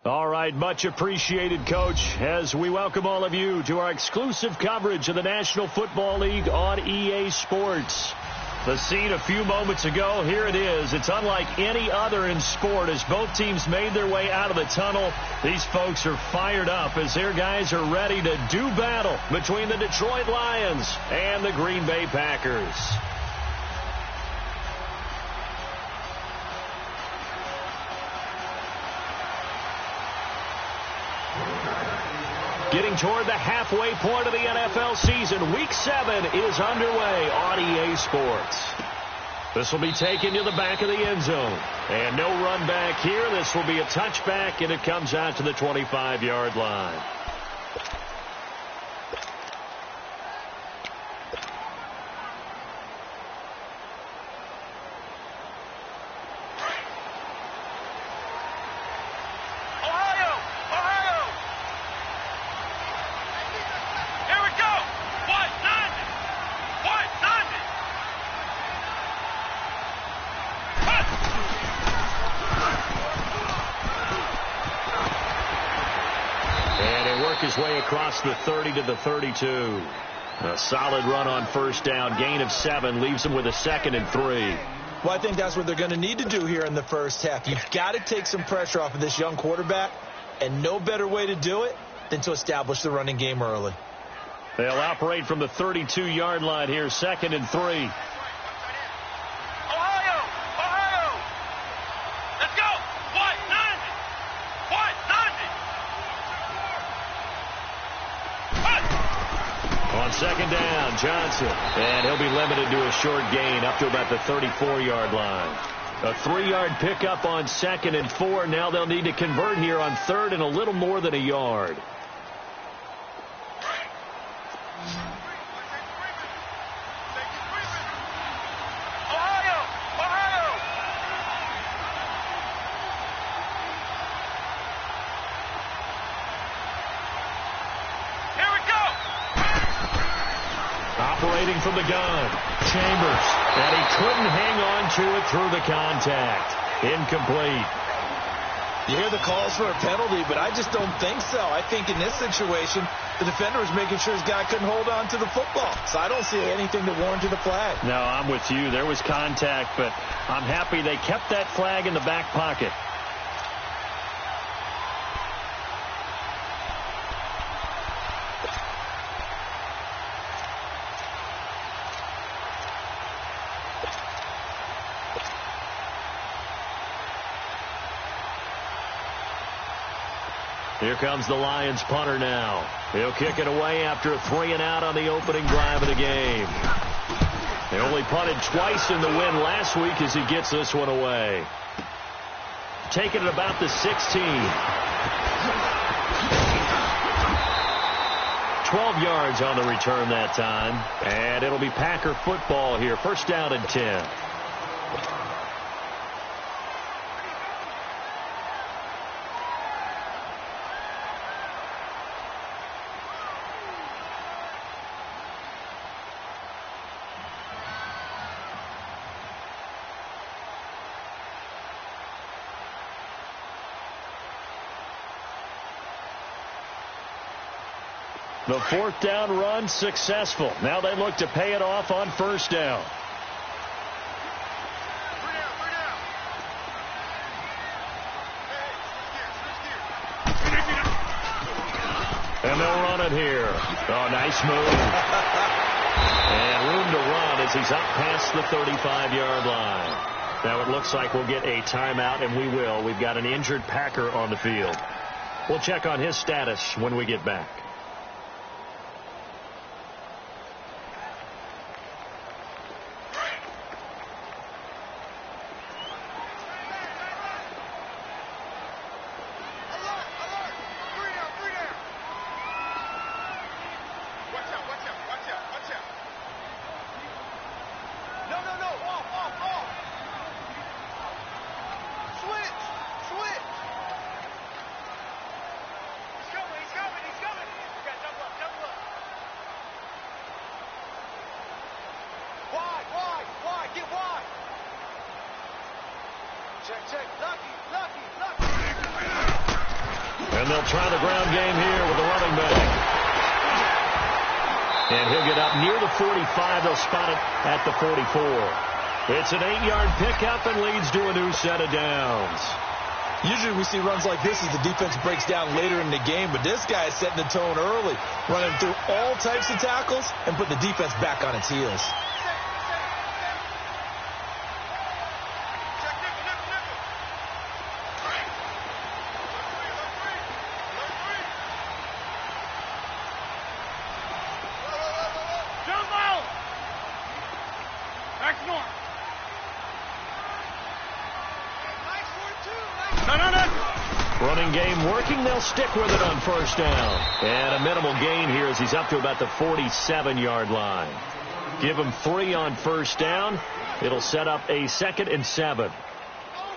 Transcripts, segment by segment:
All right, much appreciated, Coach, as we welcome all of you to our exclusive coverage of the National Football League on EA Sports. The scene a few moments ago, here it is. It's unlike any other in sport as both teams made their way out of the tunnel. These folks are fired up as their guys are ready to do battle between the Detroit Lions and the Green Bay Packers. Getting toward the halfway point of the NFL season, Week 7 is underway on EA Sports. This will be taken to the back of the end zone. And no run back here. This will be a touchback, and it comes out to the 25-yard line. His way across the 30 to the 32. A solid run on first down. Gain of 7 leaves him with a 2nd and 3. Well, I think that's what they're going to need to do here in the first half. You've got to take some pressure off of this young quarterback, and no better way to do it than to establish the running game early. They'll operate from the 32-yard line here, 2nd and 3. Second down, Johnson. And he'll be limited to a short gain up to about the 34-yard line. A 3-yard pickup on 2nd and 4. Now they'll need to convert here on 3rd and a little more than a yard. Operating from the gun, Chambers, and he couldn't hang on to it through the contact. Incomplete. You hear the calls for a penalty, but I just don't think so. I think in this situation, the defender was making sure his guy couldn't hold on to the football. So I don't see anything that warranted a flag. No, I'm with you. There was contact, but I'm happy they kept that flag in the back pocket. Here comes the Lions punter now. He'll kick it away after a 3-and-out on the opening drive of the game. They only punted twice in the win last week as he gets this one away. Taking it about the 16. 12 yards on the return that time. And it'll be Packer football here. First down and 10. The 4th down run successful. Now they look to pay it off on first down. And they'll run it here. Oh, nice move. And room to run as he's up past the 35-yard line. Now it looks like we'll get a timeout, and we will. We've got an injured Packer on the field. We'll check on his status when we get back. And they'll try the ground game here with the running back. And he'll get up near the 45. They'll spot it at the 44. It's an 8-yard pickup and leads to a new set of downs. Usually we see runs like this as the defense breaks down later in the game, but this guy is setting the tone early, running through all types of tackles and put the defense back on its heels. Running game working. They'll stick with it on first down. And a minimal gain here as he's up to about the 47-yard line. Give him 3 on first down. It'll set up a 2nd and 7.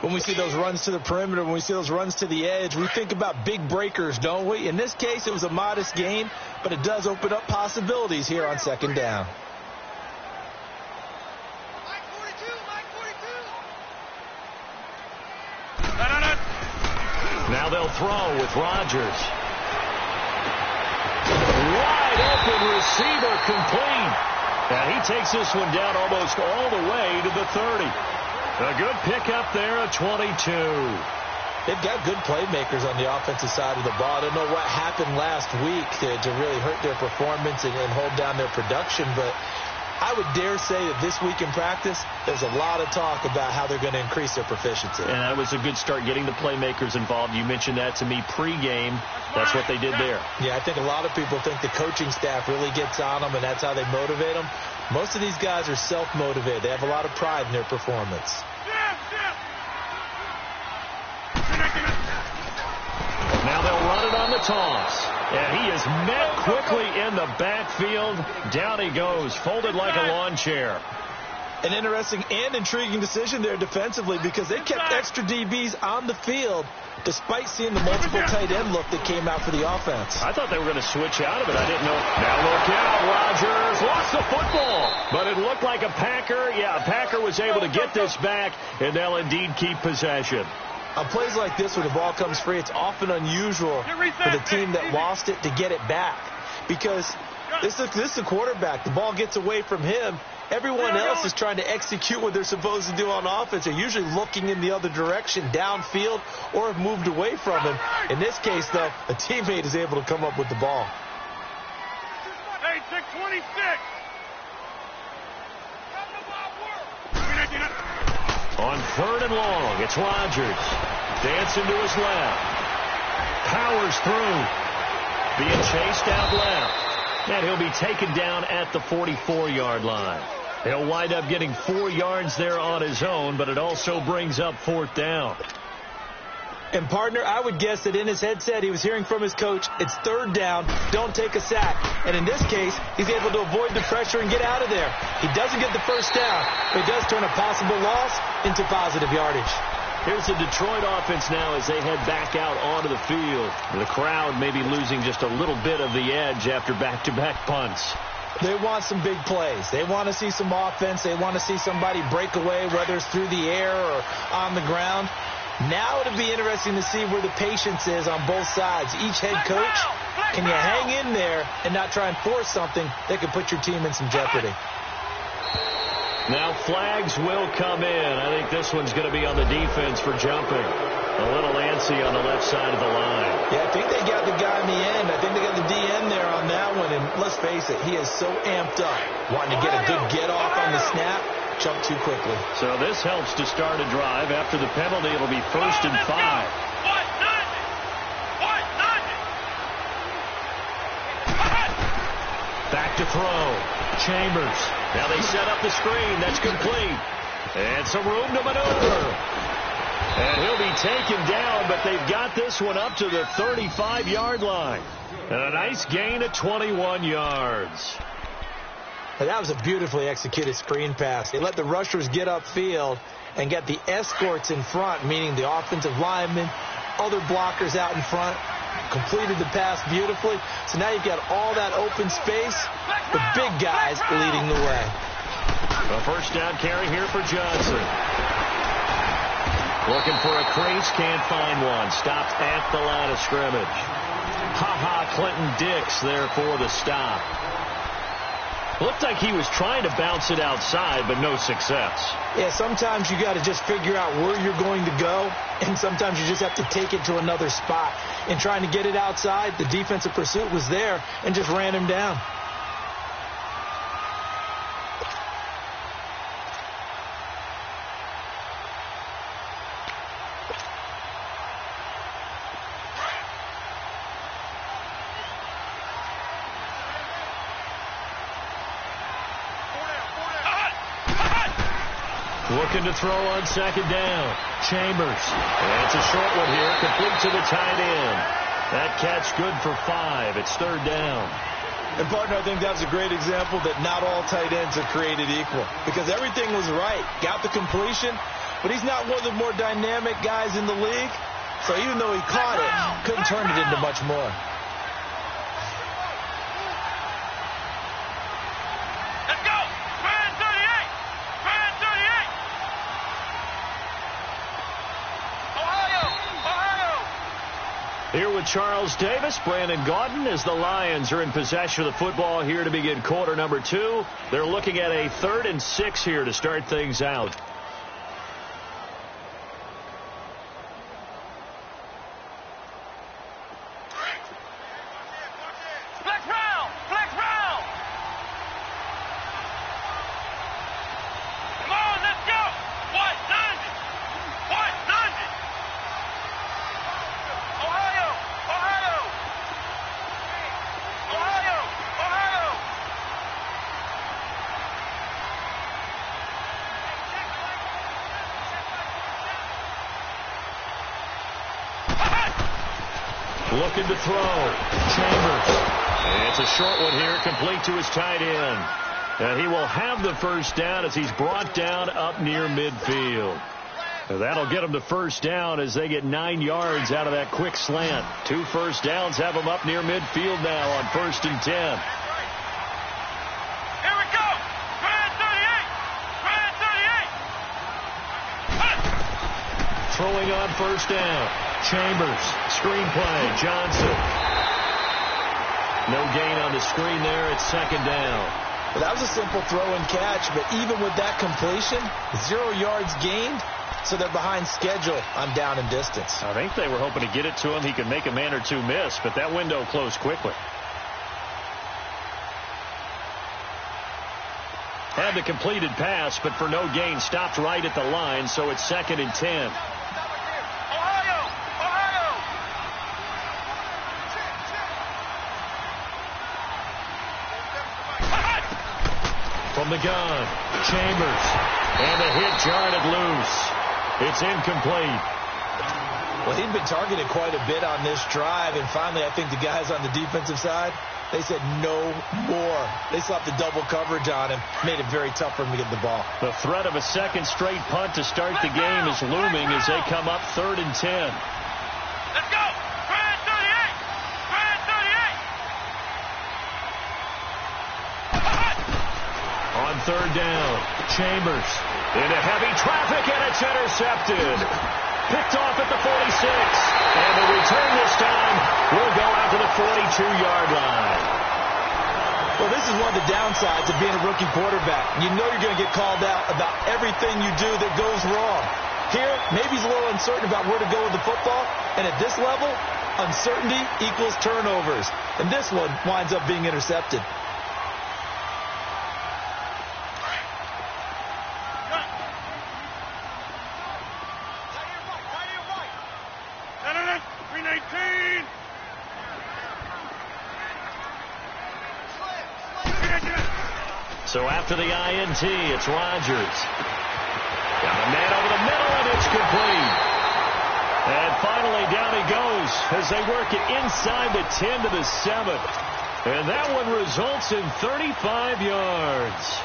When we see those runs to the perimeter, when we see those runs to the edge, we think about big breakers, don't we? In this case, it was a modest gain, but it does open up possibilities here on 2nd down. Now they'll throw with Rodgers. Wide open receiver complete. And he takes this one down almost all the way to the 30. A good pickup there at 22. They've got good playmakers on the offensive side of the ball. I don't know what happened last week to really hurt their performance and hold down their production, but I would dare say that this week in practice, there's a lot of talk about how they're going to increase their proficiency. And that was a good start, getting the playmakers involved. You mentioned that to me pregame. That's what they did there. Yeah, I think a lot of people think the coaching staff really gets on them, and that's how they motivate them. Most of these guys are self-motivated. They have a lot of pride in their performance. Now they'll run it on the toss. And he is met quickly in the backfield. Down he goes, folded like a lawn chair. An interesting and intriguing decision there defensively because they kept extra DBs on the field despite seeing the multiple tight end look that came out for the offense. I thought they were going to switch out of it. I didn't know. Now look out. Rodgers lost the football. But it looked like a Packer. Yeah, a Packer was able to get this back, and they'll indeed keep possession. On plays like this where the ball comes free, it's often unusual for the team that lost it to get it back. Because this is the quarterback. The ball gets away from him. Everyone else is trying to execute what they're supposed to do on offense. They're usually looking in the other direction, downfield, or have moved away from him. In this case, though, a teammate is able to come up with the ball. Hey, 626. On 3rd and long, it's Rodgers. Dancing to his left. Powers through. Being chased out left. And he'll be taken down at the 44-yard line. He'll wind up getting 4 yards there on his own, but it also brings up 4th down. And, partner, I would guess that in his headset he was hearing from his coach, it's 3rd down, don't take a sack. And in this case, he's able to avoid the pressure and get out of there. He doesn't get the first down, but he does turn a possible loss into positive yardage. Here's the Detroit offense now as they head back out onto the field. The crowd may be losing just a little bit of the edge after back-to-back punts. They want some big plays. They want to see some offense. They want to see somebody break away, whether it's through the air or on the ground. Now it'll be interesting to see where the patience is on both sides. Each head coach, can you hang in there and not try and force something that could put your team in some jeopardy? Now flags will come in. I think this one's going to be on the defense for jumping. A little antsy on the left side of the line. Yeah, I think they got the guy in the end. I think they got the DN there on that one. And let's face it, he is so amped up, wanting to get a good get-off on the snap. Jump too quickly. So this helps to start a drive. After the penalty, it'll be 1st and 5. Back to throw. Chambers. Now they set up the screen. That's complete. And some room to maneuver. And he'll be taken down, but they've got this one up to the 35-yard line. And a nice gain of 21 yards. That was a beautifully executed screen pass. They let the rushers get upfield and get the escorts in front, meaning the offensive linemen, other blockers out in front, completed the pass beautifully. So now you've got all that open space, the big guys leading the way. A first down carry here for Johnson. Looking for a crease, can't find one. Stopped at the line of scrimmage. Clinton Dix there for the stop. Looked like he was trying to bounce it outside, but no success. Yeah, sometimes you got to just figure out where you're going to go, and sometimes you just have to take it to another spot. In trying to get it outside, the defensive pursuit was there and just ran him down. Looking to throw on second down. Chambers. And it's a short one here. Complete to the tight end. That catch good for 5. It's third down. And, partner, I think that's a great example that not all tight ends are created equal. Because everything was right. Got the completion. But he's not one of the more dynamic guys in the league. So even though he caught it, couldn't turn it into much more. Here with Charles Davis, Brandon Gaudin, as the Lions are in possession of the football here to begin quarter number 2. They're looking at a 3rd and 6 here to start things out. Looking to throw. Chambers. And it's a short one here, complete to his tight end. And he will have the first down as he's brought down up near midfield. And that'll get him the first down as they get 9 yards out of that quick slant. 2 first downs have him up near midfield now on 1st and 10. Here we go. Brand 38. Throwing on first down. Chambers. Screen play. Johnson. No gain on the screen there. It's second down. Well, that was a simple throw and catch, but even with that completion, 0 yards gained, so they're behind schedule on down and distance. I think they were hoping to get it to him. He could make a man or two miss, but that window closed quickly. Had the completed pass, but for no gain, stopped right at the line, so it's 2nd and 10. From the gun, Chambers, and a hit jarred loose. It's incomplete. Well, he'd been targeted quite a bit on this drive, and finally I think the guys on the defensive side, they said no more. They slapped the double coverage on him, made it very tough for him to get the ball. The threat of a second straight punt to start the game is looming as they come up 3rd and 10. Let's go! Brand 38! Brand 38! On 3rd down, Chambers into heavy traffic, and it's intercepted. Picked off at the 46. And the return this time will go out to the 42-yard line. Well, this is one of the downsides of being a rookie quarterback. You know you're going to get called out about everything you do that goes wrong. Here, maybe he's a little uncertain about where to go with the football. And at this level, uncertainty equals turnovers. And this one winds up being intercepted. So after the INT, it's Rodgers. Got a man over the middle, and it's complete. And finally, down he goes as they work it inside the 10 to the 7. And that one results in 35 yards.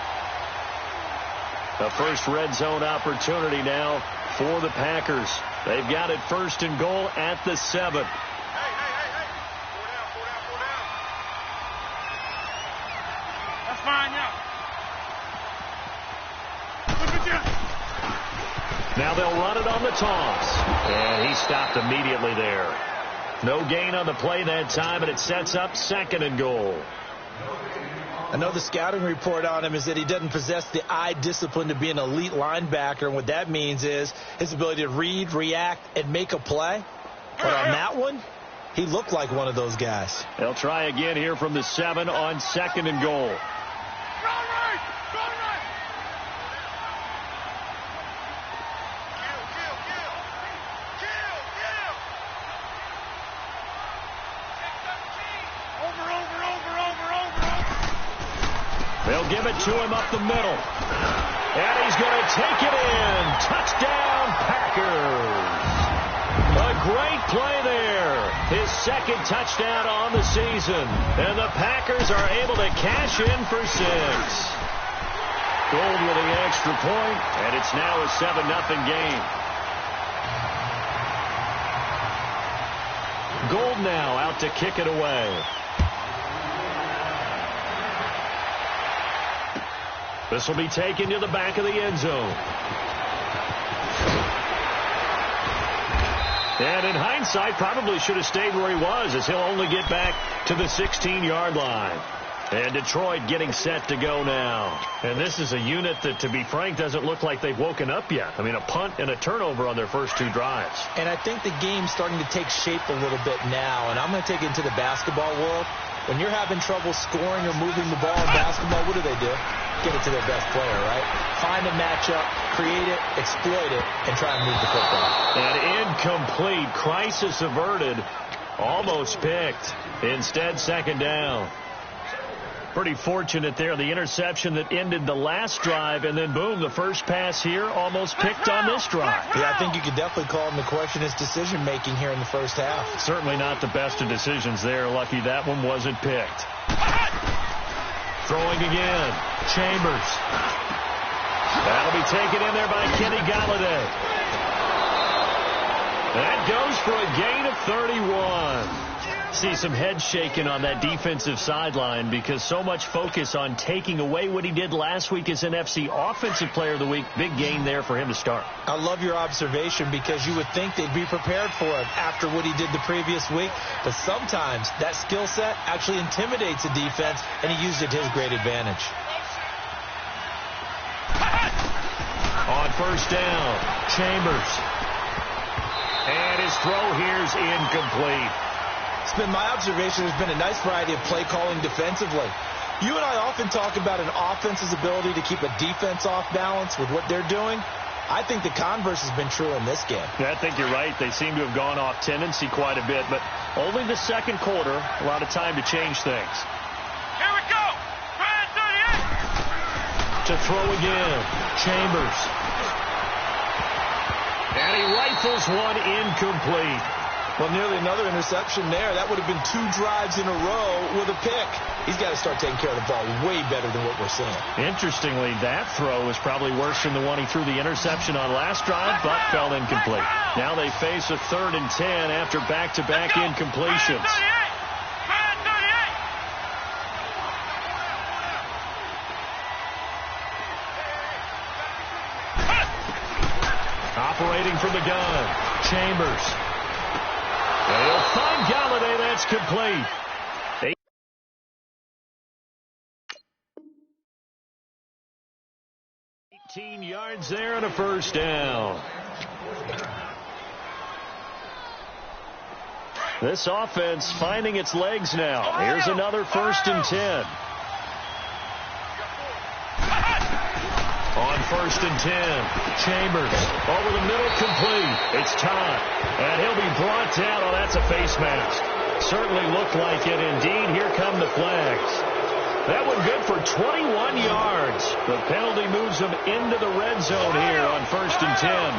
The first red zone opportunity now for the Packers. They've got it 1st and goal at the 7. That's fine, yeah. Now they'll run it on the toss. And he stopped immediately there. No gain on the play that time, and it sets up 2nd and goal. I know the scouting report on him is that he doesn't possess the eye discipline to be an elite linebacker. And what that means is his ability to read, react, and make a play. But on that one, he looked like one of those guys. They'll try again here from the 7 on 2nd and goal. They'll give it to him up the middle. And he's going to take it in. Touchdown, Packers. A great play there. His 2nd touchdown on the season. And the Packers are able to cash in for 6. Gold with the extra point, and it's now a 7-0 game. Gold now out to kick it away. This will be taken to the back of the end zone. And in hindsight, probably should have stayed where he was, as he'll only get back to the 16-yard line. And Detroit getting set to go now. And this is a unit that, to be frank, doesn't look like they've woken up yet. I mean, a punt and a turnover on their first 2 drives. And I think the game's starting to take shape a little bit now. And I'm going to take it into the basketball world. When you're having trouble scoring or moving the ball in basketball, what do? Get it to their best player, right? Find a matchup, create it, exploit it, and try and move the football. And incomplete. Crisis averted. Almost picked. Instead, 2nd down. Pretty fortunate there. The interception that ended the last drive, and then, boom, the first pass here almost picked on this drive. Yeah, I think you could definitely call him to question his decision-making here in the first half. Certainly not the best of decisions there. Lucky that one wasn't picked. Throwing again. Chambers. That'll be taken in there by Kenny Golladay. That goes for a gain of 31. See some head shaking on that defensive sideline because so much focus on taking away what he did last week as NFC Offensive Player of the Week. Big gain there for him to start. I love your observation because you would think they'd be prepared for him after what he did the previous week. But sometimes that skill set actually intimidates a defense, and he used it to his great advantage. On first down, Chambers. And his throw here's incomplete. It's been my observation there's been a nice variety of play calling defensively. You and I often talk about an offense's ability to keep a defense off balance with what they're doing. I think the converse has been true in this game. Yeah, I think you're right. They seem to have gone off tendency quite a bit, but only the 2nd quarter, a lot of time to change things. Here we go. Try 38. To throw again, Chambers. And he rifles one incomplete. Well, nearly another interception there. That would have been 2 drives in a row with a pick. He's got to start taking care of the ball way better than what we're seeing. Interestingly, that throw was probably worse than the one he threw the interception on last drive, but fell incomplete. Now they face a 3rd and 10 after back-to-back incompletions. Operating from the gun, Chambers. They'll find Golladay. That's complete. 18 yards there and a first down. This offense finding its legs now. Here's another 1st and 10. On 1st and 10, Chambers over the middle, complete. It's Todd, and he'll be brought down. Oh, that's a face mask. Certainly looked like it. Indeed, here come the flags. That one good for 21 yards. The penalty moves him into the red zone here on 1st and 10.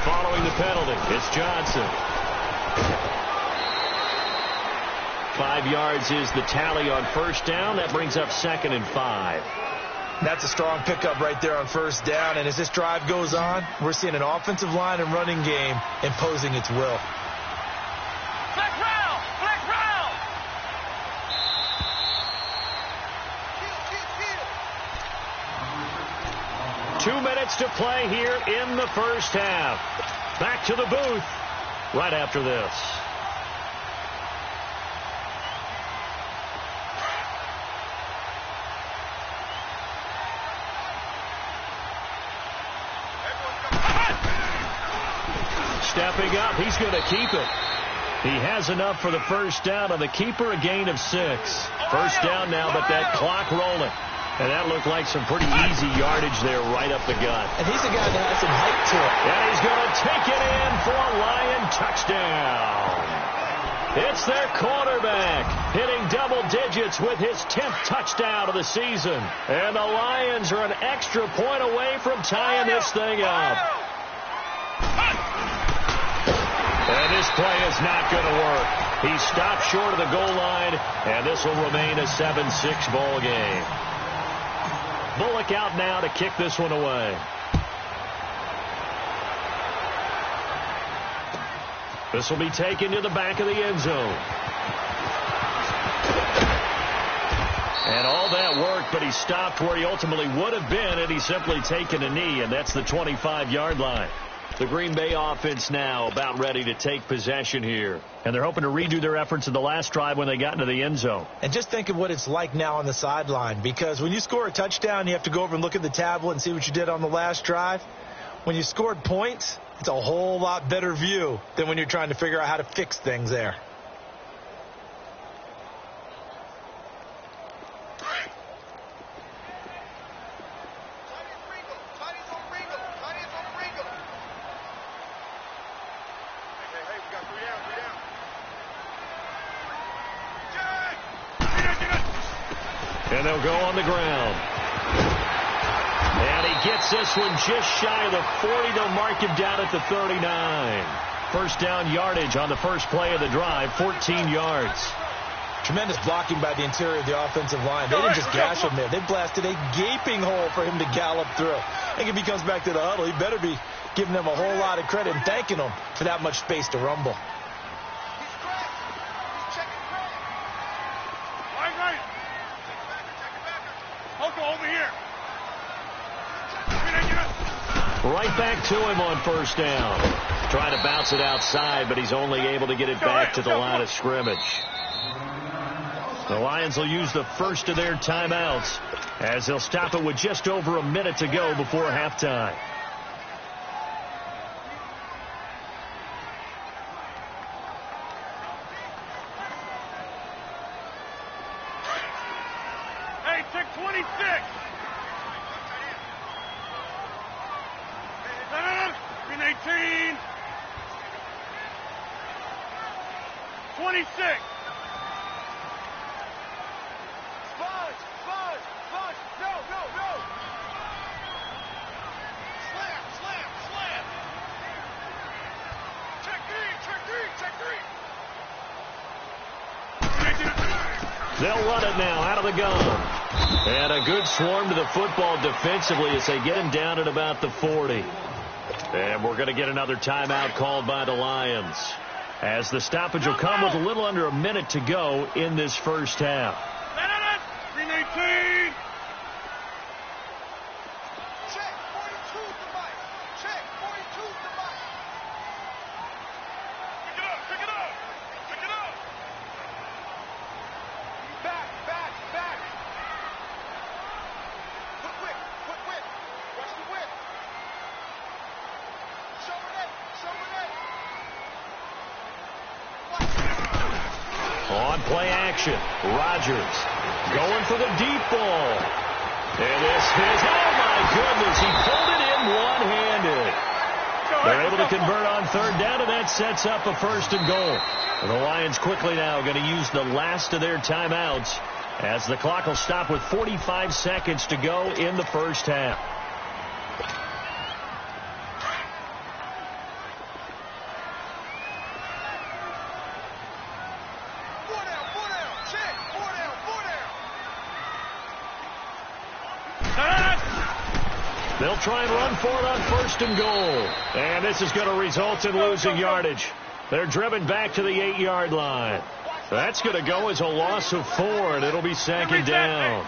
Following the penalty, it's Johnson. 5 yards is the tally on first down. That brings up 2nd and 5. That's a strong pickup right there on first down. And as this drive goes on, we're seeing an offensive line and running game imposing its will. Black round! Black round! minutes to play here in the first half. Back to the booth right after this. Stepping up, he's going to keep it. He has enough for the first down on the keeper, a gain of 6. First down now, but that clock rolling. And that looked like some pretty easy yardage there right up the gut. And he's a guy that has some height to it. And he's going to take it in for a Lion touchdown. It's their quarterback hitting double digits with his 10th touchdown of the season. And the Lions are an extra point away from tying this thing up. And this play is not going to work. He stopped short of the goal line, and this will remain a 7-6 ball game. Bullock out now to kick this one away. This will be taken to the back of the end zone. And all that worked, but he stopped where he ultimately would have been had he simply taken a knee, and that's the 25-yard line. The Green Bay offense now about ready to take possession here. And they're hoping to redo their efforts in the last drive when they got into the end zone. And just think of what it's like now on the sideline, because when you score a touchdown, you have to go over and look at the tablet and see what you did on the last drive. When you scored points, it's a whole lot better view than when you're trying to figure out how to fix things there. And they'll go on the ground. And he gets this one just shy of the 40. They'll mark him down at the 39. First down yardage on the first play of the drive, 14 yards. Tremendous blocking by the interior of the offensive line. They didn't just gash him there. They blasted a gaping hole for him to gallop through. I think if he comes back to the huddle, he better be giving them a whole lot of credit and thanking them for that much space to rumble. Over here. Right back to him on first down. Trying to bounce it outside, but he's only able to get it back to the line of scrimmage. The Lions will use the first of their timeouts as they'll stop it with just over a minute to go before halftime. Hey, take 26. In 18. 26. No. Slam. Check three. They'll run it now out of the gun. And a good swarm to the football defensively as they get him down at about the 40. And we're going to get another timeout called by the Lions, as the stoppage will come with a little under a minute to go in this first half. 18. Check 42 to Mike. Check 42 to Mike. Pick it up. Back. Quick. Watch the whip. Show it. On play action, Rodgers going for the deep ball. And this is, oh my goodness, he pulled it in one-handed. They're able to convert on third down, and that sets up a first and goal. And the Lions quickly now going to use the last of their timeouts as the clock will stop with 45 seconds to go in the first half. They'll try and run for it on first and goal. And this is going to result in losing yardage. They're driven back to the 8-yard line. That's going to go as a loss of 4, and it'll be second down.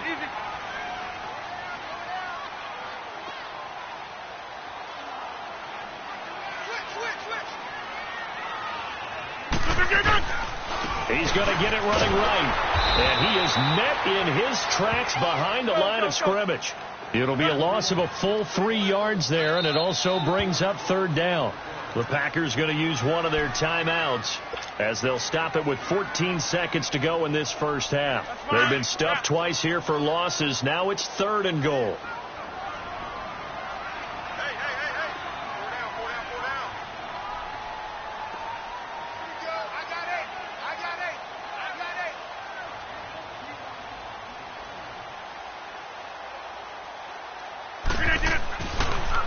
He's going to get it running right. And he is met in his tracks behind the line of scrimmage. It'll be a loss of a full 3 yards there, and it also brings up third down. The Packers going to use one of their timeouts as they'll stop it with 14 seconds to go in this first half. They've been stuffed twice here for losses. Now it's 3rd and goal.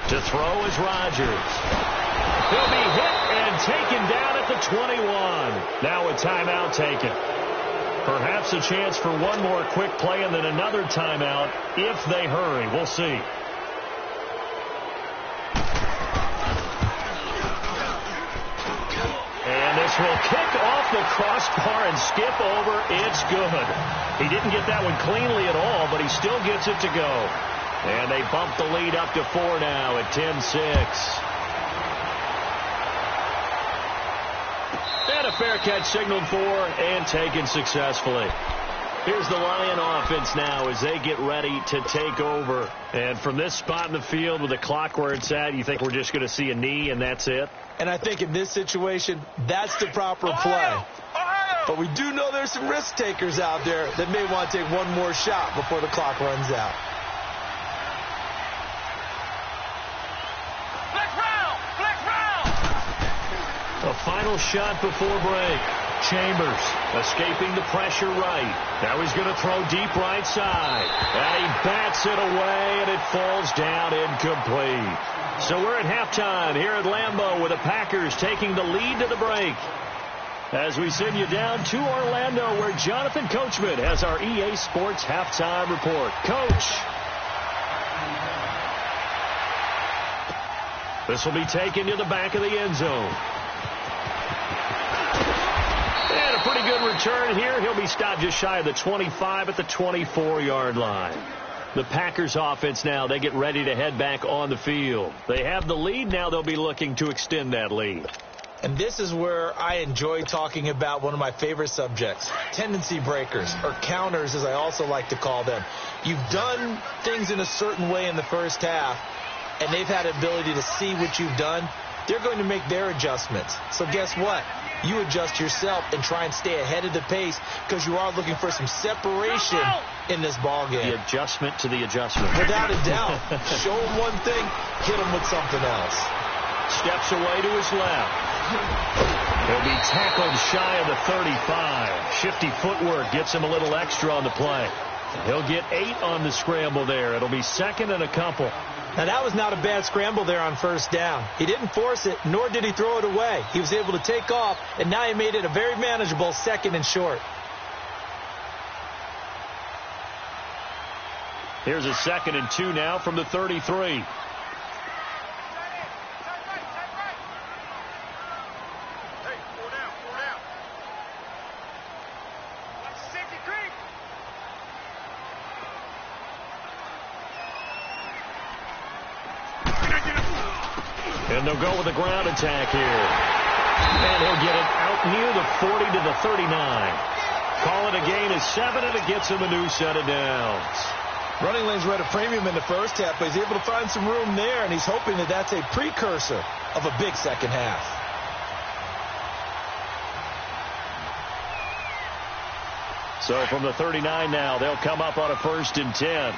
To throw is Rodgers. He'll be hit and taken down at the 21. Now a timeout taken. Perhaps a chance for one more quick play and then another timeout if they hurry. We'll see. And this will kick off the crossbar and skip over. It's good. He didn't get that one cleanly at all, but he still gets it to go. And they bump the lead up to 4 now at 10-6. And a fair catch signaled for and taken successfully. Here's the Lion offense now as they get ready to take over. And from this spot in the field with the clock where it's at, you think we're just going to see a knee and that's it? And I think in this situation, that's the proper play. But we do know there's some risk takers out there that may want to take one more shot before the clock runs out. A final shot before break. Chambers escaping the pressure right. Now he's going to throw deep right side. And he bats it away, and it falls down incomplete. So we're at halftime here at Lambeau with the Packers taking the lead to the break. As we send you down to Orlando where Jonathan Coachman has our EA Sports halftime report. Coach. This will be taken to the back of the end zone. And a pretty good return here. He'll be stopped just shy of the 25 at the 24-yard line. The Packers offense now, they get ready to head back on the field. They have the lead. Now they'll be looking to extend that lead. And this is where I enjoy talking about one of my favorite subjects, tendency breakers, or counters as I also like to call them. You've done things in a certain way in the first half, and they've had the ability to see what you've done. They're going to make their adjustments. So guess what? You adjust yourself and try and stay ahead of the pace because you are looking for some separation in this ball game. The adjustment to the adjustment. Without a doubt. Show them one thing, hit them with something else. Steps away to his left. He'll be tackled shy of the 35. Shifty footwork gets him a little extra on the play. He'll get 8 on the scramble there. It'll be 2nd and a couple. Now, that was not a bad scramble there on first down. He didn't force it, nor did he throw it away. He was able to take off, and now he made it a very manageable 2nd and short. Here's a 2nd and 2 now from the 33. And they'll go with a ground attack here. And he'll get it out near the 40 to the 39. Call it a gain of 7, and it gets him a new set of downs. Running lanes were at a premium in the first half, but he's able to find some room there, and he's hoping that that's a precursor of a big second half. So from the 39 now, they'll come up on a 1st and 10.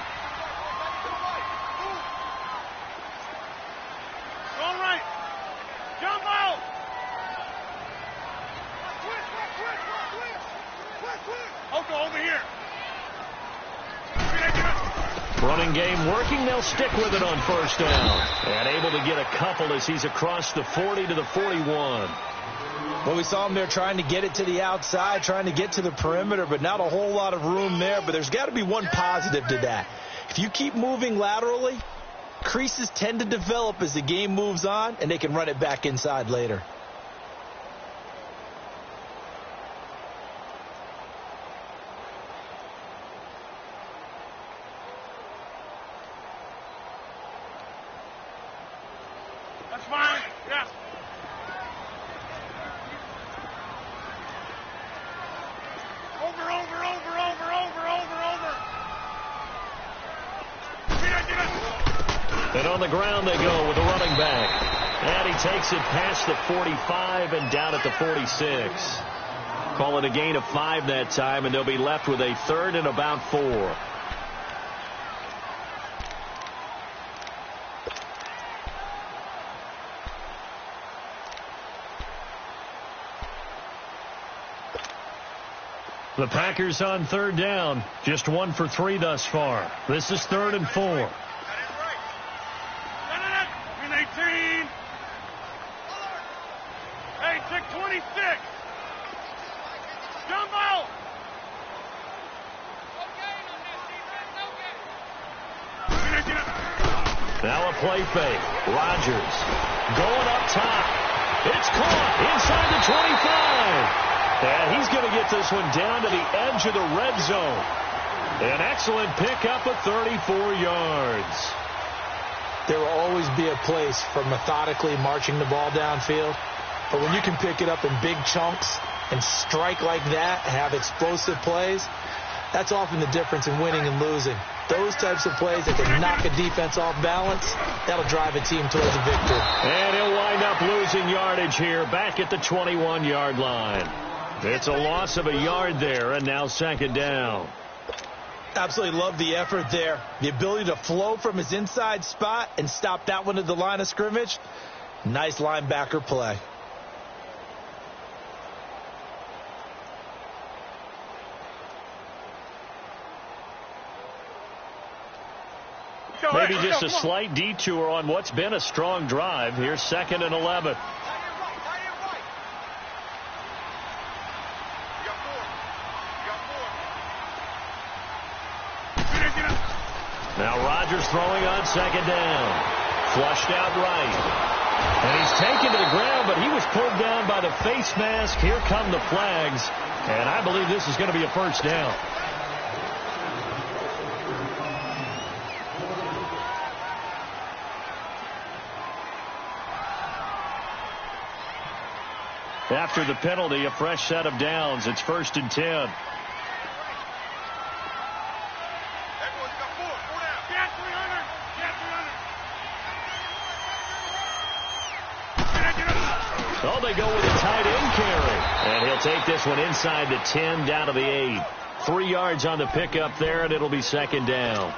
Running game working. They'll stick with it on 1st down. And able to get a couple as he's across the 40 to the 41. Well, we saw him there trying to get it to the outside, trying to get to the perimeter, but not a whole lot of room there. But there's got to be one positive to that. If you keep moving laterally, creases tend to develop as the game moves on, and they can run it back inside later. On the ground they go with the running back. And he takes it past the 45 and down at the 46. Call it a gain of 5 that time, and they'll be left with a 3rd and about 4. The Packers on 3rd down. Just 1 for 3 thus far. This is 3rd and 4. Green 18. Hey, tick 26. Jumbo. Now a play fake. Rodgers going up top. It's caught inside the 25. And he's going to get this one down to the edge of the red zone. An excellent pickup of 34 yards. There will always be a place for methodically marching the ball downfield. But when you can pick it up in big chunks and strike like that, have explosive plays, that's often the difference in winning and losing. Those types of plays that can knock a defense off balance, that'll drive a team towards a victory. And he'll wind up losing yardage here back at the 21-yard line. It's a loss of a yard there, and now 2nd down. Absolutely love the effort there. The ability to flow from his inside spot and stop that one at the line of scrimmage. Nice linebacker play. Maybe just a slight detour on what's been a strong drive. Here's 2nd and 11. Now Rodgers throwing on 2nd down. Flushed out right. And he's taken to the ground, but he was pulled down by the face mask. Here come the flags. And I believe this is going to be a 1st down. After the penalty, a fresh set of downs. It's 1st and 10. Oh, they go with a tight end carry. And he'll take this one inside the 10, down to the 8. 3 yards on the pickup there, and it'll be 2nd down.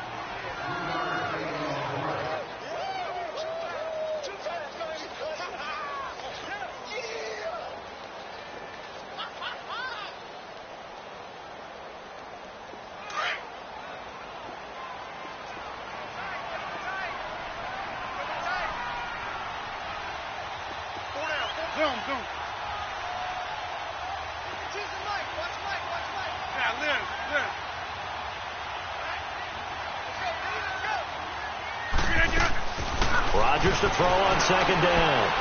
Rodgers to throw on 2nd down.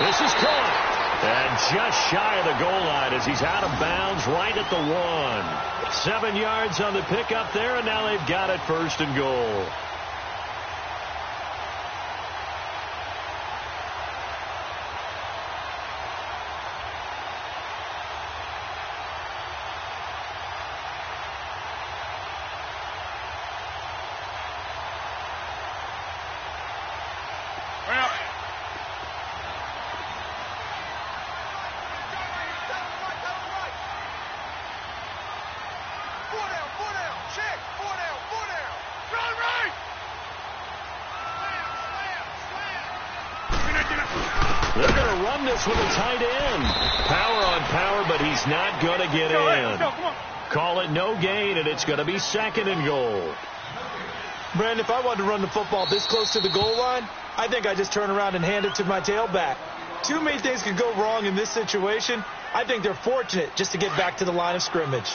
This is caught. And just shy of the goal line as he's out of bounds right at the 1. 7 yards on the pickup there, and now they've got it 1st and goal. They're going to run this with a tight end. Power on power, but he's not going to get in. Call it no gain, and it's going to be 2nd and goal. Brandon, if I wanted to run the football this close to the goal line, I think I just turn around and hand it to my tailback. Too many things could go wrong in this situation. I think they're fortunate just to get back to the line of scrimmage.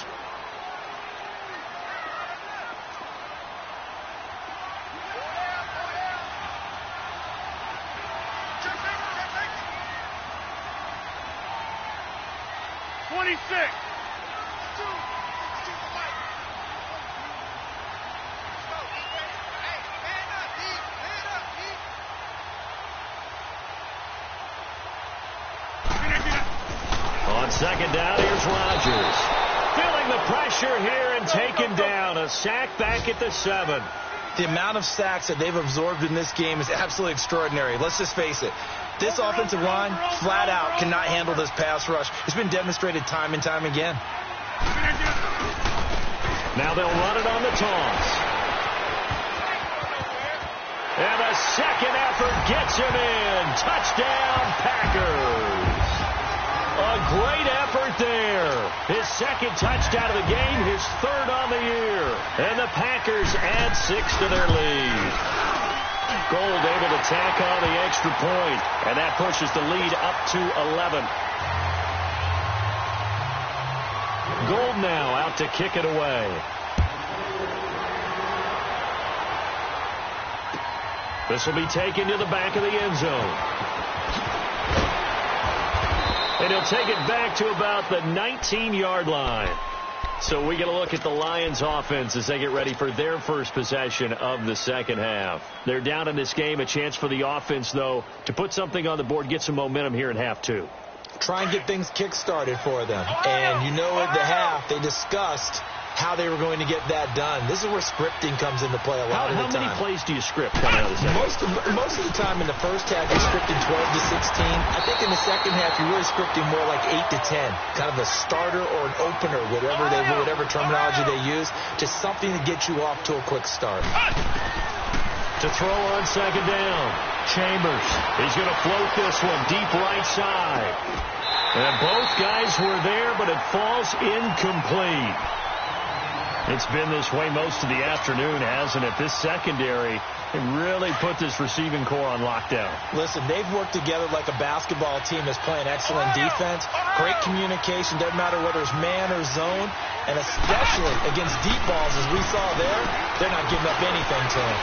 On 2nd down, here's Rodgers. Feeling the pressure here and taken down. A sack back at the 7. The amount of sacks that they've absorbed in this game is absolutely extraordinary. Let's just face it. This offensive line, flat out, cannot handle this pass rush. It's been demonstrated time and time again. Now they'll run it on the toss. And the second effort gets him in. Touchdown, Packers. A great effort there. His second touchdown of the game, his third on the year. And the Packers add 6 to their lead. Gold able to tack on the extra point, and that pushes the lead up to 11. Gold now out to kick it away. This will be taken to the back of the end zone. And he'll take it back to about the 19-yard line. So we get a look at the Lions offense as they get ready for their first possession of the second half. They're down in this game. A chance for the offense, though, to put something on the board, get some momentum here in half 2. Try and get things kick-started for them. And you know at the half, they discussed how they were going to get that done. This is where scripting comes into play a lot of the time. How many plays do you script coming out of the second half? Most of the time in the first half, you're scripting 12 to 16. I think in the second half, you're really scripting more like 8 to 10. Kind of a starter or an opener, whatever terminology they use, just something to get you off to a quick start. To throw on second down, Chambers. He's going to float this one deep right side. And both guys were there, but it falls incomplete. It's been this way most of the afternoon, hasn't it? This secondary really put this receiving core on lockdown. Listen, they've worked together like a basketball team that's playing excellent defense. Great communication, doesn't matter whether it's man or zone. And especially against deep balls, as we saw there, they're not giving up anything to them.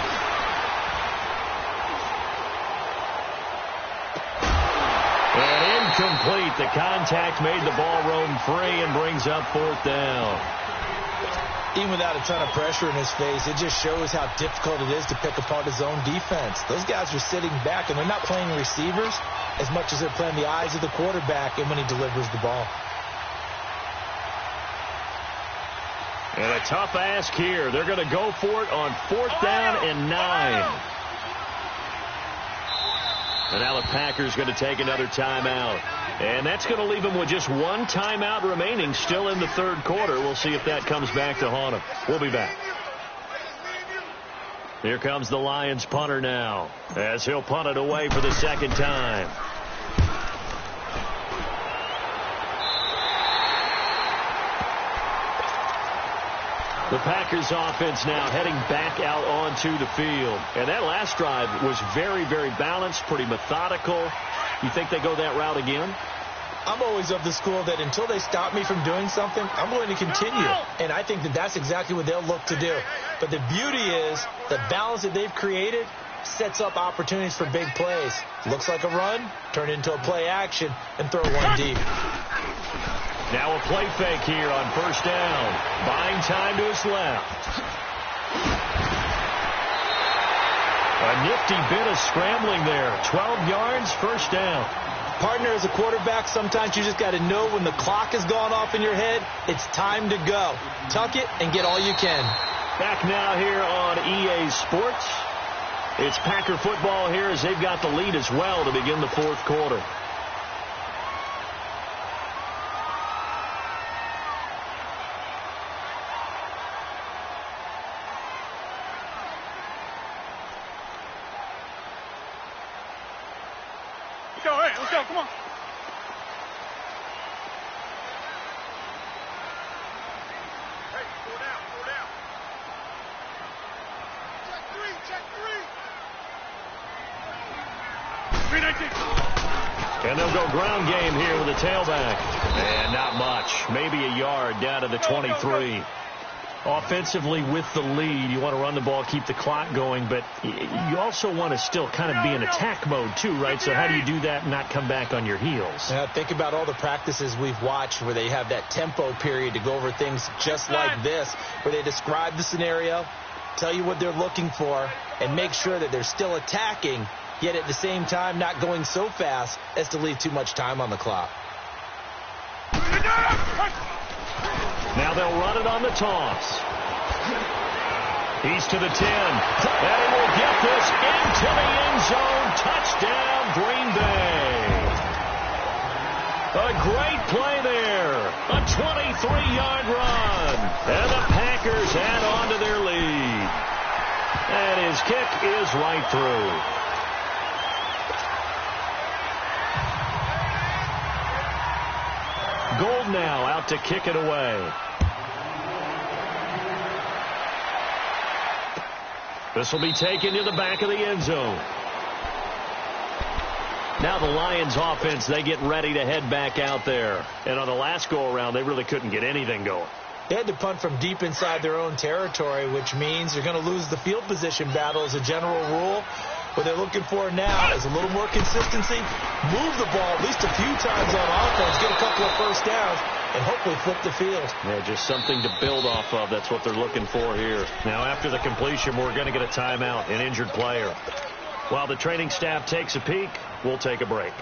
And incomplete. The contact made the ball roam free and brings up 4th down. Even without a ton of pressure in his face, it just shows how difficult it is to pick apart his own defense. Those guys are sitting back, and they're not playing receivers as much as they're playing the eyes of the quarterback and when he delivers the ball. And a tough ask here. They're going to go for it on 4th down and 9. And now the Packers going to take another timeout. And that's going to leave them with just one timeout remaining still in the third quarter. We'll see if that comes back to haunt them. We'll be back. Here comes the Lions punter now as he'll punt it away for the second time. The Packers offense now heading back out onto the field. And that last drive was very, very balanced, pretty methodical. You think they go that route again? I'm always of the school that until they stop me from doing something, I'm going to continue. And I think that that's exactly what they'll look to do. But the beauty is the balance that they've created sets up opportunities for big plays. Looks like a run, turn it into a play action, and throw one deep. Now a play fake here on 1st down. Buying time to his left. A nifty bit of scrambling there. 12 yards, 1st down. Partner, as a quarterback, sometimes you just got to know when the clock has gone off in your head, it's time to go. Tuck it and get all you can. Back now here on EA Sports. It's Packer football here as they've got the lead as well to begin the 4th quarter. Let's go, come on. Hey, 4 down. Check three. 3-19. And they'll go ground game here with a tailback. And not much. Maybe a yard down to the 23. Offensively with the lead, you want to run the ball, keep the clock going, but you also want to still kind of be in attack mode too, right? So how do you do that and not come back on your heels? Now, think about all the practices we've watched where they have that tempo period to go over things just like this, where they describe the scenario, tell you what they're looking for, and make sure that they're still attacking, yet at the same time not going so fast as to leave too much time on the clock. Now they'll run it on the toss. He's to the 10. And he will get this into the end zone. Touchdown, Green Bay. A great play there. A 23-yard run. And the Packers add on to their lead. And his kick is right through. Gold now out to kick it away. This will be taken to the back of the end zone. Now the Lions offense, they get ready to head back out there. And on the last go-around, they really couldn't get anything going. They had to punt from deep inside their own territory, which means you're going to lose the field position battle as a general rule. What they're looking for now is a little more consistency, move the ball at least a few times on offense, get a couple of first downs, and hopefully flip the field. Yeah, just something to build off of. That's what they're looking for here. Now, after the completion, we're going to get a timeout, an injured player. While the training staff takes a peek, we'll take a break.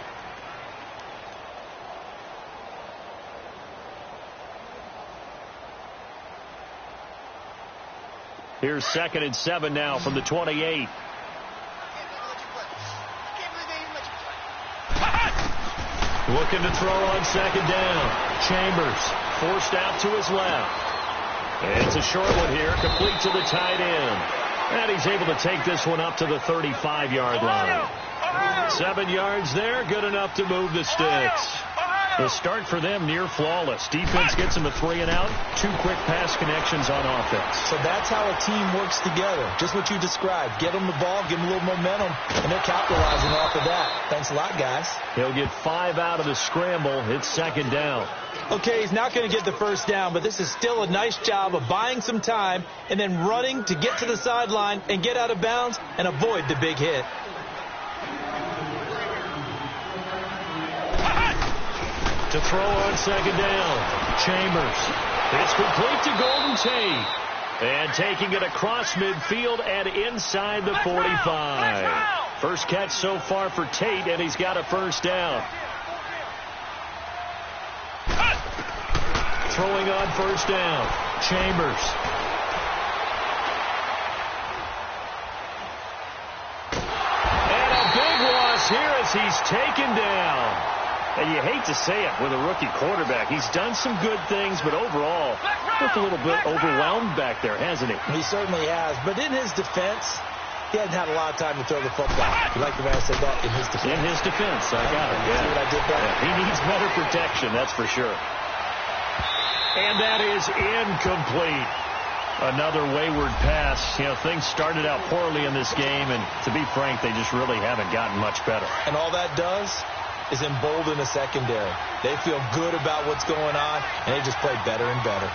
Here's 2nd and 7 now from the 28. Looking to throw on 2nd down. Chambers forced out to his left. And it's a short one here, complete to the tight end. And he's able to take this one up to the 35-yard line. 7 yards there, good enough to move the sticks. The start for them near flawless. Defense gets them a 3 and out. 2 quick pass connections on offense. So that's how a team works together. Just what you described. Get them the ball, give them a little momentum, and they're capitalizing off of that. Thanks a lot, guys. He'll get 5 out of the scramble. It's 2nd down. Okay, he's not going to get the first down, but this is still a nice job of buying some time and then running to get to the sideline and get out of bounds and avoid the big hit. To throw on 2nd down. Chambers. It's complete to Golden Tate. And taking it across midfield and inside the 45. First catch so far for Tate, and he's got a first down. Throwing on 1st down. Chambers. And a big loss here as he's taken down. And you hate to say it with a rookie quarterback. He's done some good things, but overall, looked a little bit overwhelmed back there, hasn't he? He certainly has. But in his defense, he hasn't had a lot of time to throw the football. You like the way I said that? In his defense. In his defense. I got it. See what I did there? Yeah, he needs better protection, that's for sure. And that is incomplete. Another wayward pass. You know, things started out poorly in this game, and to be frank, they just really haven't gotten much better. And all that does is embolden the secondary. They feel good about what's going on, and they just play better and better.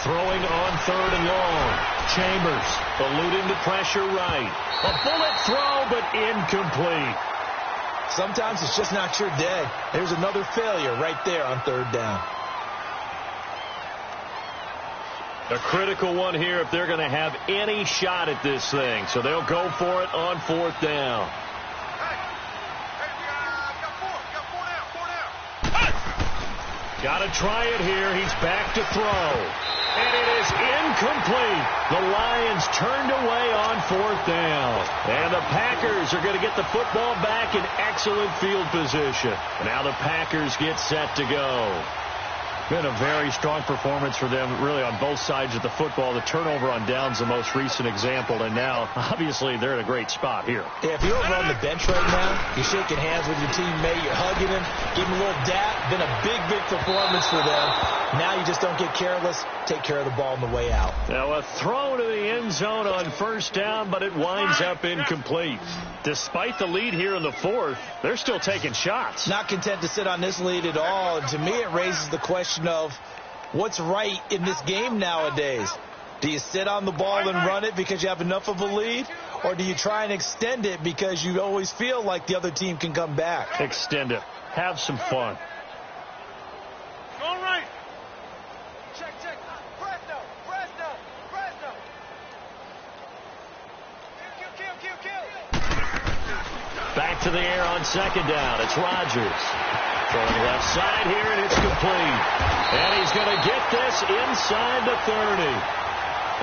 Throwing on 3rd and long. Chambers eluding the pressure right. A bullet throw, but incomplete. Sometimes it's just not your day. There's another failure right there on 3rd down. A critical one here if they're going to have any shot at this thing. So they'll go for it on 4th down. Got to try it here. He's back to throw. And it is incomplete. The Lions turned away on 4th down. And the Packers are going to get the football back in excellent field position. And now the Packers get set to go. Been a very strong performance for them, really, on both sides of the football. The turnover on downs, the most recent example, and now, obviously, they're in a great spot here. Yeah, if you're over on the bench right now, you're shaking hands with your teammate, you're hugging him, giving him a little dap. Been a big, big performance for them. Now you just don't get careless. Take care of the ball on the way out. Now a throw to the end zone on 1st down, but it winds up incomplete. Despite the lead here in the 4th, they're still taking shots. Not content to sit on this lead at all. And to me, it raises the question of what's right in this game nowadays. Do you sit on the ball and run it because you have enough of a lead? Or do you try and extend it because you always feel like the other team can come back? Extend it. Have some fun. All right. Check. Presto. Kill. Back to the air on second down. It's Rodgers. Throwing left side here, and it's complete. And he's going to get this inside the 30.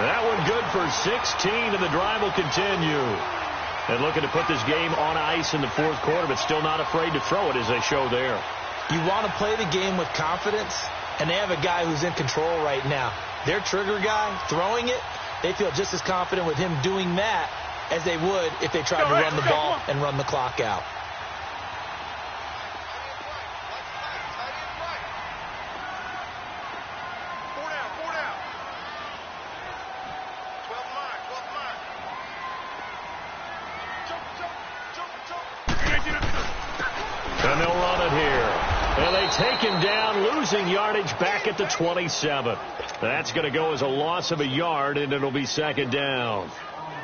That one good for 16, and the drive will continue. And looking to put this game on ice in the fourth quarter, but still not afraid to throw it as they show there. You want to play the game with confidence, and they have a guy who's in control right now. Their trigger guy throwing it, they feel just as confident with him doing that as they would if they tried to run the ball and run the clock out. And they'll run it here. And they take him down, losing yardage back at the 27. That's going to go as a loss of a yard, and it'll be second down.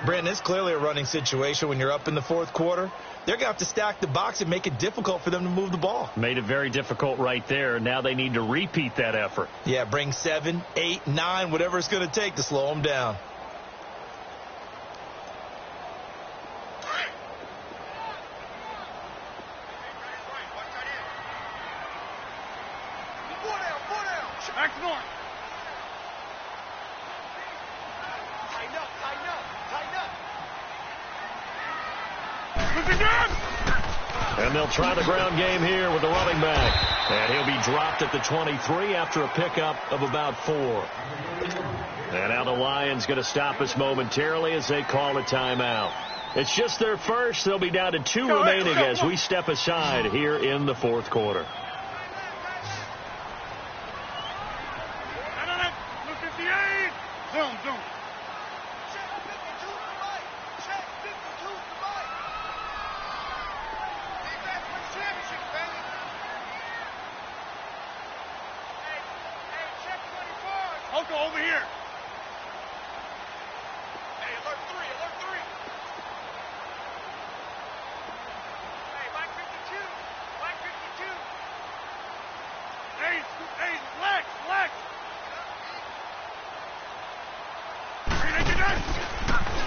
Brandon, it's clearly a running situation when you're up in the fourth quarter. They're going to have to stack the box and make it difficult for them to move the ball. Made it very difficult right there. Now they need to repeat that effort. Yeah, bring 7, 8, 9, whatever it's going to take to slow them down. Back to north. And they'll try the ground game here with the running back. And he'll be dropped at the 23 after a pickup of about 4. And now the Lions going to stop us momentarily as they call a timeout. It's just their first. They'll be down to 2 remaining as we step aside here in the fourth quarter. Zoom, zoom. Check 52 to the right. Check 52 to the right. Defense for the championship, baby. Hey, check 24. Oko, over here. Hey, alert 3, alert 3. Hey, Mike 52. Mike 52. Hey, flex.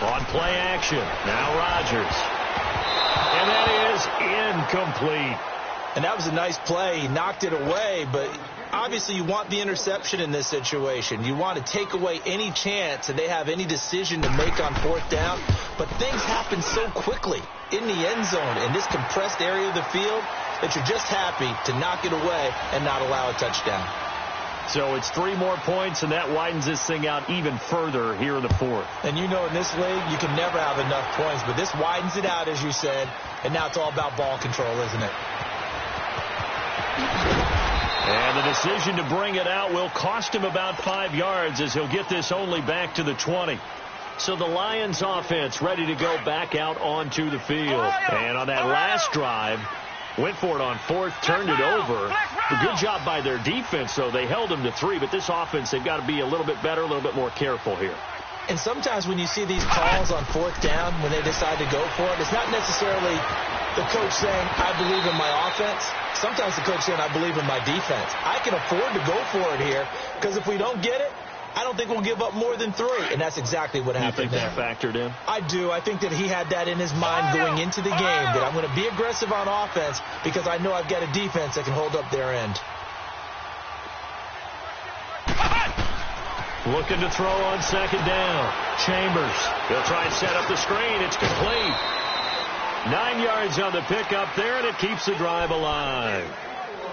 On play action, now Rodgers. And that is incomplete. And that was a nice play. He knocked it away, but obviously you want the interception in this situation. You want to take away any chance that they have any decision to make on fourth down. But things happen so quickly in the end zone in this compressed area of the field that you're just happy to knock it away and not allow a touchdown. So it's 3 more points, and that widens this thing out even further here in the fourth. And you know in this league, you can never have enough points, but this widens it out, as you said, and now it's all about ball control, isn't it? And the decision to bring it out will cost him about 5 yards as he'll get this only back to the 20. So the Lions offense ready to go back out onto the field. And on that last drive, went for it on fourth, turned it over. A good job by their defense, though. They held them to 3, but this offense, they've got to be a little bit better, a little bit more careful here. And sometimes when you see these calls on fourth down, when they decide to go for it, it's not necessarily the coach saying, I believe in my offense. Sometimes the coach saying, I believe in my defense. I can afford to go for it here because if we don't get it, I don't think we'll give up more than 3. And that's exactly what happened there. You think that factored in? I do. I think that he had that in his mind going into the game, that I'm going to be aggressive on offense because I know I've got a defense that can hold up their end. Looking to throw on second down. Chambers. They'll try and set up the screen. It's complete. 9 yards on the pickup there, and it keeps the drive alive.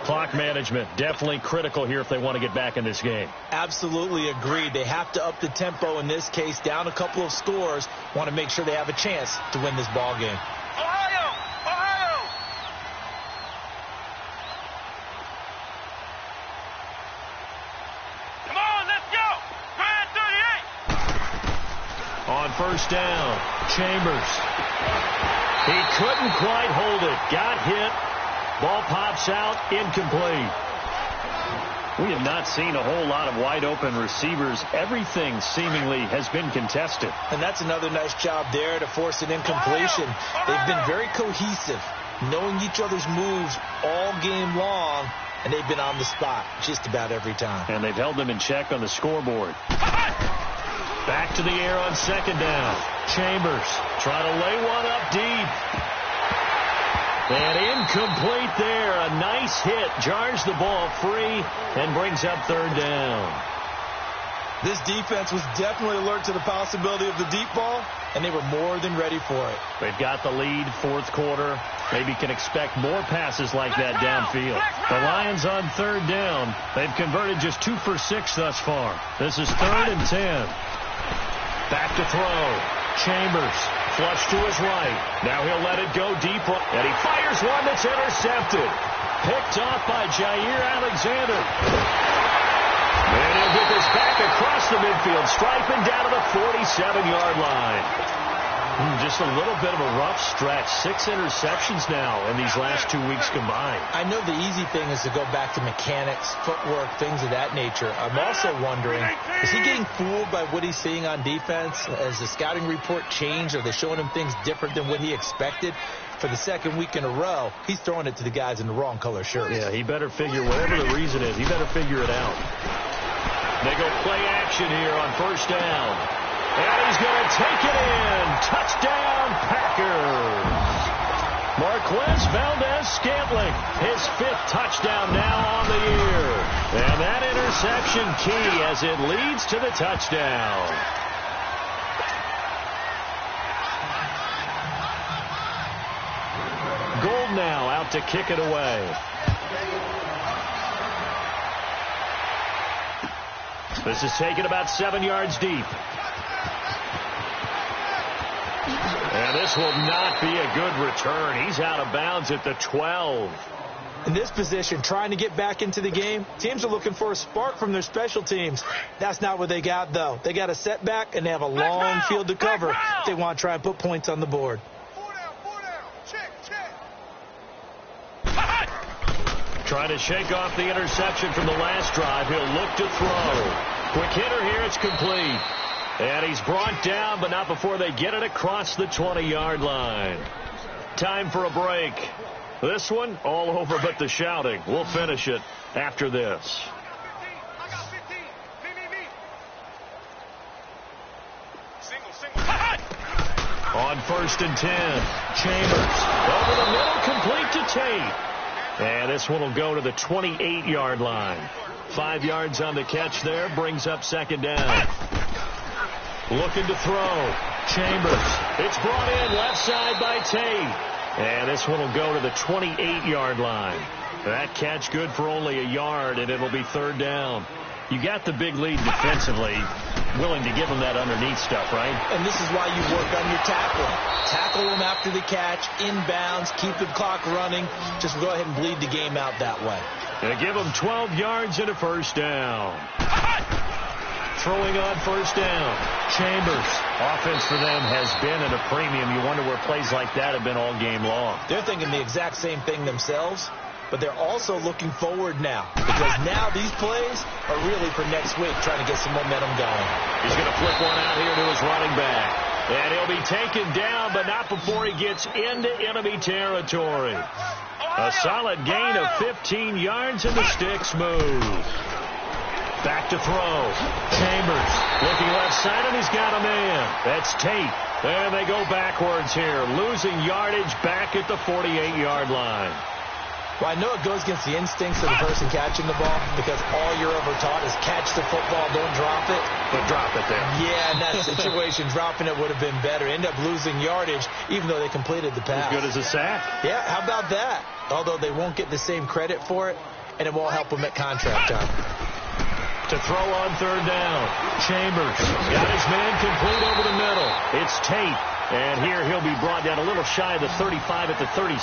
Clock management definitely critical here if they want to get back in this game. Absolutely agreed. They have to up the tempo in this case, down a couple of scores. Want to make sure they have a chance to win this ball game. Ohio! Ohio! Come on, let's go. Grand 38. On first down, Chambers. He couldn't quite hold it. Got hit. Ball pops out, incomplete. We have not seen a whole lot of wide-open receivers. Everything seemingly has been contested. And that's another nice job there to force an incompletion. They've been very cohesive, knowing each other's moves all game long, and they've been on the spot just about every time. And they've held them in check on the scoreboard. Back to the air on second down. Chambers trying to lay one up deep. And incomplete there. A nice hit. Jars the ball free and brings up third down. This defense was definitely alert to the possibility of the deep ball, and they were more than ready for it. They've got the lead, fourth quarter. Maybe can expect more passes like that downfield. The Lions on third down. They've converted just 2 for 6 thus far. This is 3rd and 10. Back to throw. Chambers. Flush to his right. Now he'll let it go deep. And he fires one that's intercepted. Picked off by Jair Alexander. And he'll get this back across the midfield stripe and down to the 47-yard line. Just a little bit of a rough stretch. 6 interceptions now in these last 2 weeks combined. I know the easy thing is to go back to mechanics, footwork, things of that nature. I'm also wondering, is he getting fooled by what he's seeing on defense? Has the scouting report changed? Are they showing him things different than what he expected? For the second week in a row, he's throwing it to the guys in the wrong color shirts. Yeah, he better figure, whatever the reason is, he better figure it out. They go play action here on first down. And he's going to take it in. Touchdown, Packers. Marquez Valdez-Scantling, his 5th touchdown now on the year. And that interception key as it leads to the touchdown. Gold now out to kick it away. This is taken about 7 yards deep. And this will not be a good return. He's out of bounds at the 12. In this position, trying to get back into the game, teams are looking for a spark from their special teams. That's not what they got, though. They got a setback, and they have a long field to cover if they want to try and put points on the board. 4 down. Check. Trying to shake off the interception from the last drive. He'll look to throw. Quick hitter here. It's complete. And he's brought down, but not before they get it across the 20-yard line. Time for a break. This one, all over but the shouting. We'll finish it after this. I got 15. Me. Single. On 1st and 10, Chambers. Over the middle, complete to Tate. And this one will go to the 28-yard line. 5 yards on the catch there, brings up 2nd down. Looking to throw. Chambers. It's brought in left side by Tate. And this one will go to the 28-yard line. That catch good for only a yard, and it'll be 3rd down. You got the big lead defensively. Willing to give them that underneath stuff, right? And this is why you work on your tackling. Tackle them after the catch, inbounds, keep the clock running. Just go ahead and bleed the game out that way. They give them 12 yards and a 1st down. Throwing on 1st down. Chambers. Offense for them has been at a premium. You wonder where plays like that have been all game long. They're thinking the exact same thing themselves, but they're also looking forward now, because now these plays are really for next week, trying to get some momentum going. He's going to flip one out here to his running back. And he'll be taken down, but not before he gets into enemy territory. A solid gain of 15 yards, and the sticks move. Back to throw. Chambers looking left side, and he's got a man. That's Tate. And they go backwards here, losing yardage back at the 48-yard line. Well, I know it goes against the instincts of the person catching the ball, because all you're ever taught is catch the football, don't drop it. But drop it there. Yeah, in that situation, dropping it would have been better. End up losing yardage, even though they completed the pass. As good as a sack. Yeah, how about that? Although they won't get the same credit for it, and it won't help them at contract time. To throw on 3rd down. Chambers got his man complete over the middle. It's Tate. And here he'll be brought down a little shy of the 35 at the 36.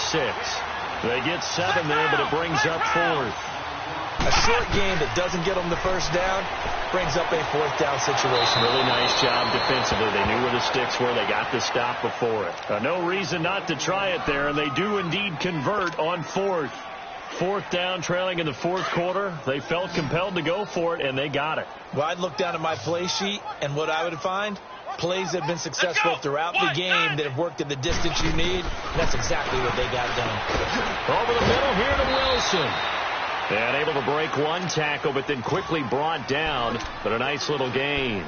They get 7 there, but it brings up 4th. A short game that doesn't get them the 1st down brings up a 4th down situation. Really nice job defensively. They knew where the sticks were. They got the stop before it. No reason not to try it there, and they do indeed convert on 4th. 4th down, trailing in the 4th quarter. They felt compelled to go for it, and they got it. Well, I'd look down at my play sheet, and what I would find, plays that have been successful throughout the game that have worked at the distance you need. And that's exactly what they got done. Over the middle here to Wilson. And able to break one tackle, but then quickly brought down. But a nice little gain.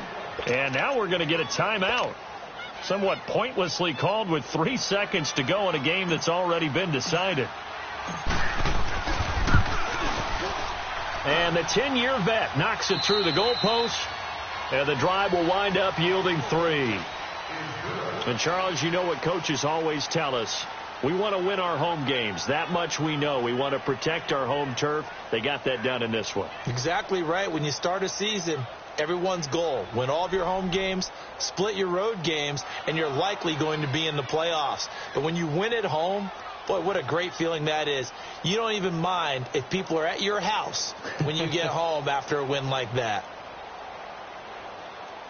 And now we're going to get a timeout. Somewhat pointlessly called with 3 seconds to go in a game that's already been decided. And the 10-year vet knocks it through the goalpost, and the drive will wind up yielding 3. And, Charles, you know what coaches always tell us. We want to win our home games. That much we know. We want to protect our home turf. They got that done in this one. Exactly right. When you start a season, everyone's goal: win all of your home games, split your road games, and you're likely going to be in the playoffs. But when you win at home, boy, what a great feeling that is. You don't even mind if people are at your house when you get home after a win like that.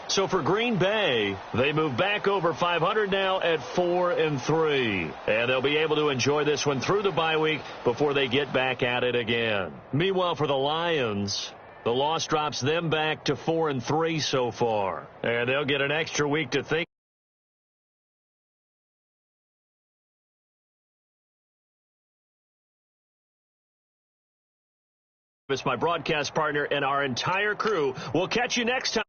So for Green Bay, they move back over 500 now at 4-3. And they'll be able to enjoy this one through the bye week before they get back at it again. Meanwhile, for the Lions, the loss drops them back to 4-3 so far. And they'll get an extra week to think. It's my broadcast partner and our entire crew. We'll catch you next time.